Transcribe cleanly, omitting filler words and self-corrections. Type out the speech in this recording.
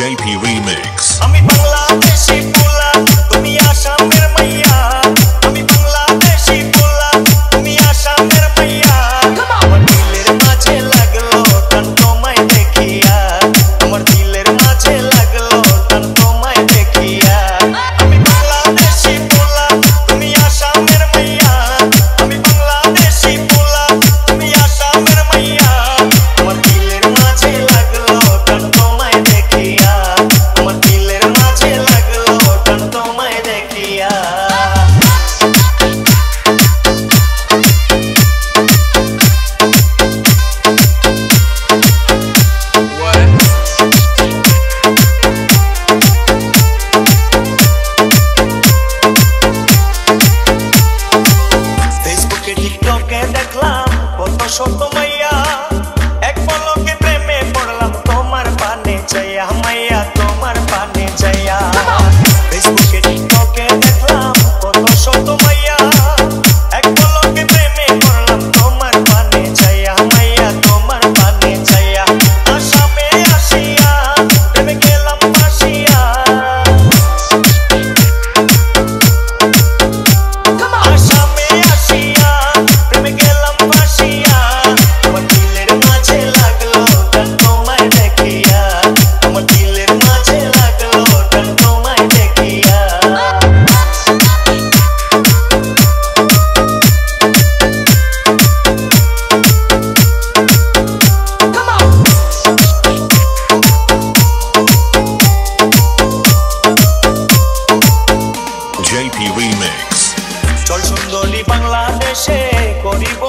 JP Remix. আমি বাংলাদেশি পোলা তুমি আসামের মাইয়া আমি বাংলাদেশি পোলা তুমি আসামের মাইয়া আমার দিলের মাঝে লাগলো টান তোমায় দেখিয়া আমার দিলের মাঝে লাগলো টান তোমায় দেখিয়া আমি বাংলাদেশি পোলা তুমি আসামের মাইয়া আমি বাংলাদেশি পোলা তুমি আসামের মাইয়া আমার দিলের মাঝে লাগলো টান তোমায় দেখিয়া আমার দিলের মাঝে লাগলো টান তোমায় দেখিয়া ফেসবুকে টিকটকে দেখলাম কত শত মাইয়া এক পলকে প্রেমে পড়লাম তোমার পানে চাইয়া মাইয়া তোমার পানে চাইয়া ফেসবুকে টিকটকে দেখলাম কত শত মাইয়া এক পলকে প্রেমে পড়লাম তোমার পানে চাইয়া মাইয়া তোমার পানে চাইয়া আসামে আসিয়া প্রেমে গেলাম ফাঁসিয়া আসামে আসিয়া প্রেমে গেলাম ফাঁসিয়া আমার দিলের মাঝে লাগলো টান তোমায় দেখিয়া আমার দিলের মাঝে লাগলো টান তোমায় দেখিয়া JP Remix. চল সুন্দরী বাংলাদেশে করিব